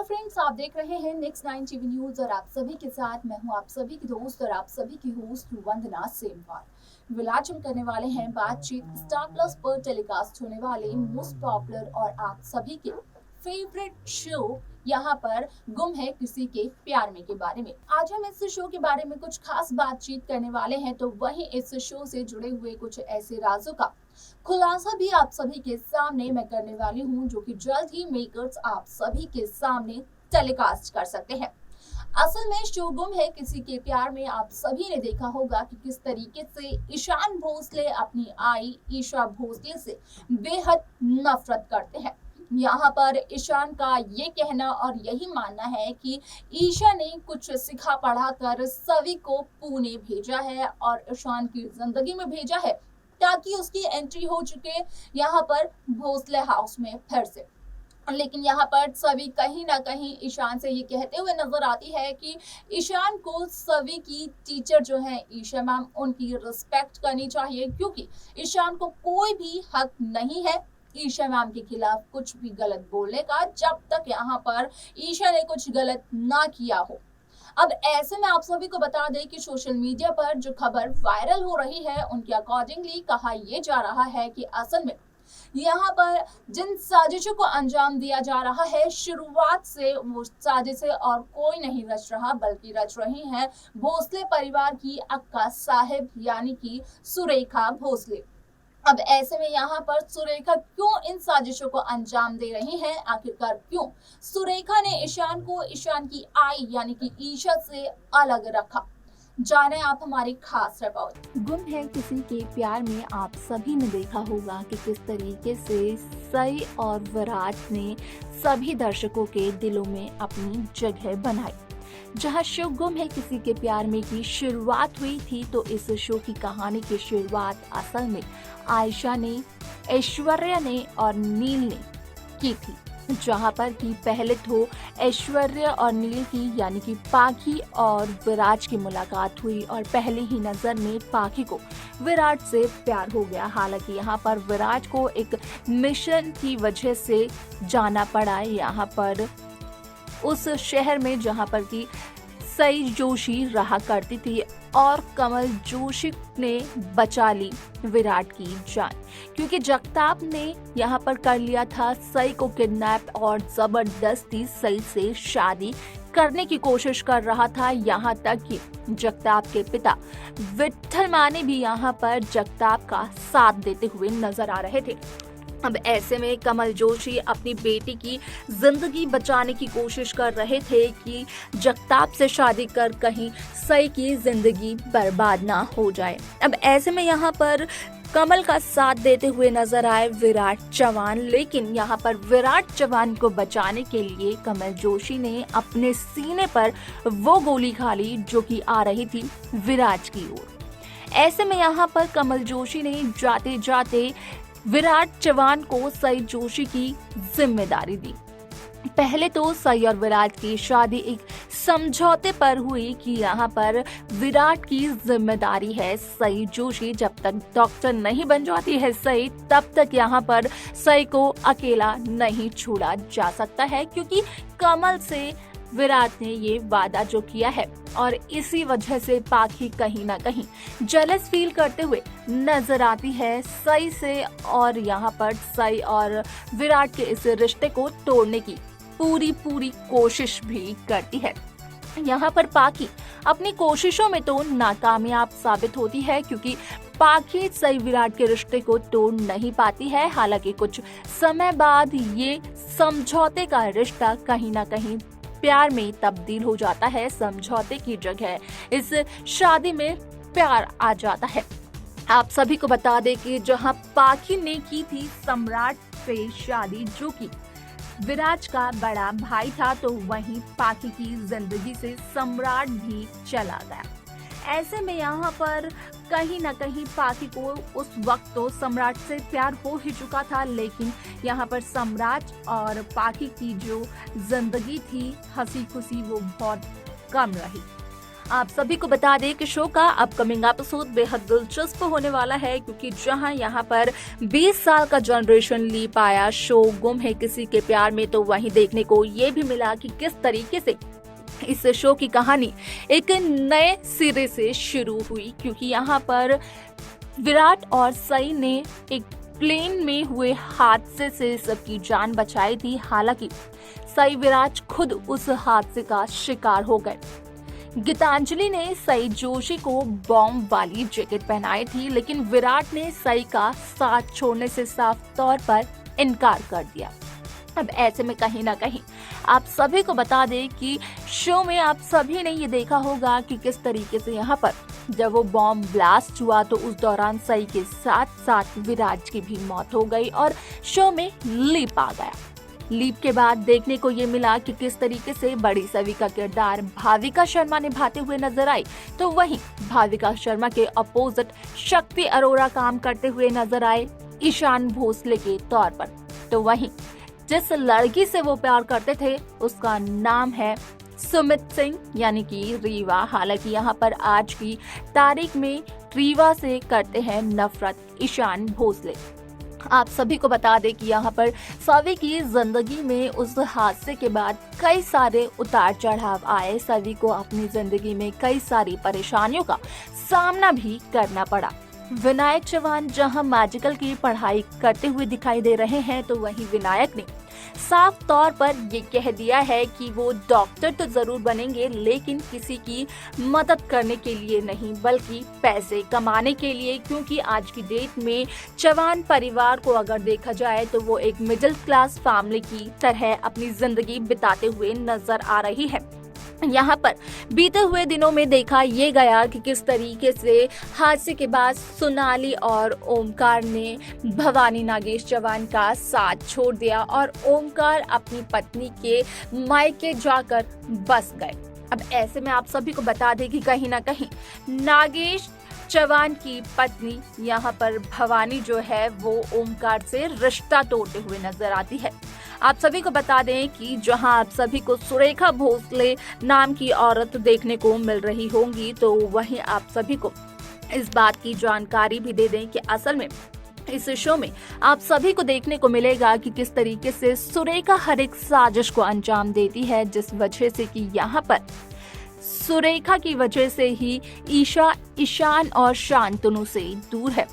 Friends, आप देख रहे हैं नेक्स्ट 9 टीवी न्यूज और आप सभी के साथ मैं हूं आप सभी की दोस्त और आप सभी की होस्ट वंदना सेमवाल। विलाज हम करने वाले हैं बातचीत स्टार प्लस पर टेलीकास्ट होने वाले मोस्ट पॉपुलर और आप सभी के फेवरेट शो यहाँ पर गुम है किसी के प्यार में के बारे में। आज हम इस शो के बारे में कुछ खास बातचीत करने वाले हैं, तो वहीं इस शो से जुड़े हुए कुछ ऐसे राजों का खुलासा भी आप सभी के सामने मैं करने वाली हूँ, जो कि जल्द ही मेकर्स आप सभी के सामने टेलीकास्ट कर सकते हैं। असल में शो गुम है किसी के प्यार में आप सभी ने देखा होगा कि किस तरीके से ईशान भोसले अपनी आई ईशा भोसले से बेहद नफरत करते हैं। यहाँ पर ईशान का ये कहना और यही मानना है कि ईशा ने कुछ सिखा पढ़ा कर सभी को पुणे भेजा है और ईशान की जिंदगी में भेजा है ताकि उसकी एंट्री हो चुके यहाँ पर भोसले हाउस में फिर से। लेकिन यहाँ पर सभी कहीं ना कहीं ईशान से ये कहते हुए नजर आती है कि ईशान को सभी की टीचर जो है ईशा मैम, उनकी रिस्पेक्ट करनी चाहिए, क्योंकि ईशान को कोई भी हक नहीं है ईशा मैम के खिलाफ कुछ भी गलत बोलने का, जब तक यहाँ पर ईशा ने कुछ गलत ना किया हो। अब ऐसे में आप सभी को बता दें कि सोशल मीडिया पर जो खबर वायरल हो रही है उनके अकॉर्डिंगली कहा यह जा रहा है कि असल में यहाँ पर जिन साजिशों को अंजाम दिया जा रहा है, शुरुआत से वो साजिशें और कोई नहीं रच रहा, बल्कि रच रही हैं भोसले परिवार की अक्का साहिब यानी कि सुरेखा भोसले। अब ऐसे में यहाँ पर सुरेखा क्यों इन साजिशों को अंजाम दे रही हैं? आखिरकार क्यों सुरेखा ने ईशान को ईशान की आई यानी कि ईशा से अलग रखा? जाने आप हमारी खास रिपोर्ट। गुम है किसी के प्यार में आप सभी ने देखा होगा कि किस तरीके से सई और विराट ने सभी दर्शकों के दिलों में अपनी जगह बनाई। जहां शो गुम है किसी के प्यार में की शुरुआत हुई थी, तो इस शो की कहानी की शुरुआत असल में आयशा ने, ऐश्वर्या ने और नील ने की थी। जहां पर कि पहले तो ऐश्वर्या और नील की यानी कि पाखी और विराट की मुलाकात हुई और पहले ही नजर में पाखी को विराट से प्यार हो गया। हालांकि यहाँ पर विराट को एक मिशन की वजह से जाना पड़ा यहाँ पर उस शहर में जहां पर कि सई जोशी रहा करती थी और कमल जोशी ने बचा ली विराट की जान, क्योंकि जगताप ने यहाँ पर कर लिया था सई को किडनैप और जबरदस्ती सई से शादी करने की कोशिश कर रहा था। यहाँ तक कि जगताप के पिता विठल माने भी यहाँ पर जगताप का साथ देते हुए नजर आ रहे थे। अब ऐसे में कमल जोशी अपनी बेटी की जिंदगी बचाने की कोशिश कर रहे थे कि जगताप से शादी कर कहीं सई की जिंदगी बर्बाद ना हो जाए। अब ऐसे में यहाँ पर कमल का साथ देते हुए नजर आए विराट चौहान, लेकिन यहाँ पर विराट चौहान को बचाने के लिए कमल जोशी ने अपने सीने पर वो गोली खा ली जो कि आ रही थी विराट की ओर। ऐसे में यहाँ पर कमल जोशी ने जाते जाते विराट चौहान को सई जोशी की जिम्मेदारी दी। पहले तो सई और विराट की शादी एक समझौते पर हुई कि यहाँ पर विराट की जिम्मेदारी है सई जोशी, जब तक डॉक्टर नहीं बन जाती है सई तब तक यहाँ पर सई को अकेला नहीं छोड़ा जा सकता है, क्योंकि कमल से विराट ने ये वादा जो किया है। और इसी वजह से पाखी कहीं ना कहीं जेलस फील करते हुए नजर आती है सई से और यहाँ पर सई और विराट के इस रिश्ते को तोड़ने की पूरी कोशिश भी करती है। यहाँ पर पाखी अपनी कोशिशों में तो नाकामयाब साबित होती है, क्योंकि पाखी सई विराट के रिश्ते को तोड़ नहीं पाती है। हालांकि कुछ समय बाद ये समझौते का रिश्ता कहीं ना कहीं प्यार में तब्दील हो जाता है। समझौते की जगह इस शादी में प्यार आ जाता है। आप सभी को बता दें कि जहां पाखी ने की थी सम्राट से शादी, जो कि विराट का बड़ा भाई था, तो वहीं पाखी की जिंदगी से सम्राट भी चला गया। ऐसे में यहाँ पर कहीं ना कहीं पाखी को उस वक्त तो सम्राट से प्यार हो ही चुका था, लेकिन यहाँ पर सम्राट और पाखी की जो जिंदगी थी हंसी खुशी वो बहुत कम रही। आप सभी को बता दें कि शो का अपकमिंग एपिसोड बेहद दिलचस्प होने वाला है, क्योंकि जहां यहां पर 20 साल का जनरेशन लीप आया शो गुम है किसी के प्यार में, तो वहीं देखने को ये भी मिला कि किस तरीके से इस शो की कहानी एक नए सिरे से शुरू हुई, क्योंकि यहाँ पर विराट और सई ने एक प्लेन में हुए हादसे से सबकी जान बचाई थी। हालांकि सई विराट खुद उस हादसे का शिकार हो गए। गीतांजलि ने सई जोशी को बॉम्ब वाली जैकेट पहनाई थी, लेकिन विराट ने सई का साथ छोड़ने से साफ तौर पर इनकार कर दिया। अब ऐसे में कहीं ना कहीं आप सभी को बता दें कि शो में आप सभी ने ये देखा होगा कि किस तरीके से यहाँ पर जब वो बॉम्ब ब्लास्ट हुआ तो उस दौरान सई के साथ साथ विराट की भी मौत हो गई और शो में लीप आ गया। लीप के बाद देखने को ये मिला कि किस तरीके से बड़ी सवी का किरदार भाविका शर्मा निभाते हुए नजर आई, तो वहीं भाविका शर्मा के अपोजिट शक्ति अरोरा काम करते हुए नजर आए ईशान भोसले के तौर पर। तो वहीं जिस लड़की से वो प्यार करते थे उसका नाम है सुमित सिंह यानी कि रीवा। हालांकि यहाँ पर आज की तारीख में रीवा से करते हैं नफरत ईशान भोसले। आप सभी को बता दें कि यहाँ पर सवी की जिंदगी में उस हादसे के बाद कई सारे उतार चढ़ाव आए। सवी को अपनी जिंदगी में कई सारी परेशानियों का सामना भी करना पड़ा। विनायक चौहान जहां मैजिकल की पढ़ाई करते हुए दिखाई दे रहे हैं, तो वहीं विनायक ने साफ तौर पर ये कह दिया है कि वो डॉक्टर तो जरूर बनेंगे, लेकिन किसी की मदद करने के लिए नहीं बल्कि पैसे कमाने के लिए, क्योंकि आज की डेट में चौहान परिवार को अगर देखा जाए तो वो एक मिडिल क्लास फैमिली की तरह अपनी जिंदगी बिताते हुए नजर आ रही है। यहाँ पर बीते हुए दिनों में देखा ये गया कि किस तरीके से हादसे के बाद सोनाली और ओमकार ने भवानी नागेश चौहान का साथ छोड़ दिया और ओमकार अपनी पत्नी के मायके जाकर बस गए। अब ऐसे में आप सभी को बता दें कि कहीं ना कहीं नागेश चौहान की पत्नी यहाँ पर भवानी जो है वो ओमकार से रिश्ता तोड़ते हुए नजर आती है। आप सभी को बता दें कि जहां आप सभी को सुरेखा भोसले नाम की औरत देखने को मिल रही होंगी, तो वहीं आप सभी को इस बात की जानकारी भी दे दें कि असल में इस शो में आप सभी को देखने को मिलेगा कि किस तरीके से सुरेखा हर एक साजिश को अंजाम देती है, जिस वजह से कि यहाँ पर सुरेखा की वजह से ही ईशा ईशान और शांतनु से दूर है।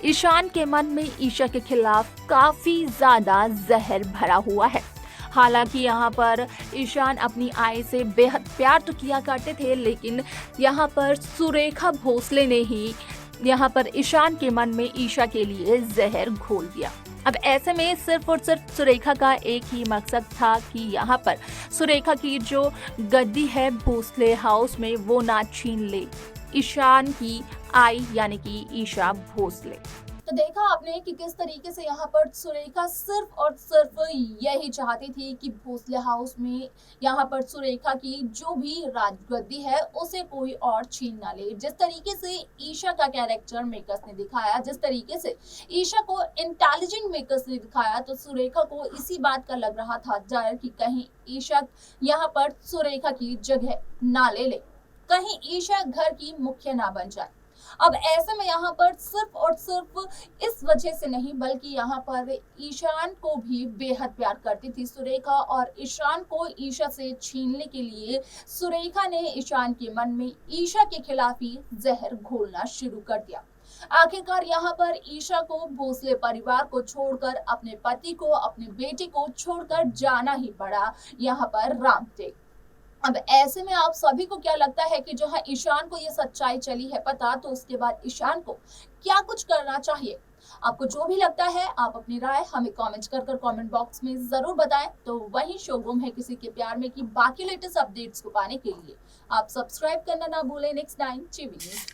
ईशान के मन में ईशा के खिलाफ काफी ज्यादा जहर भरा हुआ है। हालांकि यहाँ पर ईशान अपनी आय से बेहद प्यार तो किया करते थे, लेकिन यहाँ पर सुरेखा भोसले ने ही यहाँ पर ईशान के मन में ईशा के लिए जहर घोल दिया। अब ऐसे में सिर्फ और सिर्फ सुरेखा का एक ही मकसद था कि यहाँ पर सुरेखा की जो गद्दी है भोसले हाउस में वो ना छीन ले ईशान की आई यानी कि ईशा भोसले। तो देखा आपने कि किस तरीके से यहाँ पर सुरेखा सिर्फ और सिर्फ यही चाहती थी कि भोसले हाउस में यहाँ पर सुरेखा की जो भी राजगद्दी है उसे कोई और छीन ना ले। जिस तरीके से ईशा का कैरेक्टर मेकर्स ने दिखाया, जिस तरीके से ईशा को इंटेलिजेंट मेकर्स ने दिखाया, तो सुरेखा को इसी बात का लग रहा था डर कि कहीं ईशा यहाँ पर सुरेखा की जगह ना ले ले, कहीं ईशा घर की मुख्य ना बन जाए। अब ऐसे में यहाँ पर सिर्फ और सिर्फ इस वजह से नहीं बल्कि यहाँ पर ईशान को भी बेहद प्यार करती थी सुरेखा, और ईशान को ईशा से छीनने के लिए सुरेखा ने ईशान के मन में ईशा के खिलाफ ही जहर घोलना शुरू कर दिया। आखिरकार यहाँ पर ईशा को भोसले परिवार को छोड़कर, अपने पति को, अपने बेटे को छोड़कर जाना ही पड़ा यहाँ पर रामटेक। अब ऐसे में आप सभी को क्या लगता है कि जो है ईशान को ये सच्चाई चली है पता, तो उसके बाद ईशान को क्या कुछ करना चाहिए? आपको जो भी लगता है आप अपनी राय हमें कमेंट कर कमेंट बॉक्स में जरूर बताएं। तो वही शो गुम है किसी के प्यार में की बाकी लेटेस्ट अपडेट्स को पाने के लिए आप सब्सक्राइब करना ना भूलें नेक्स्ट 9 टीवी न्यूज़।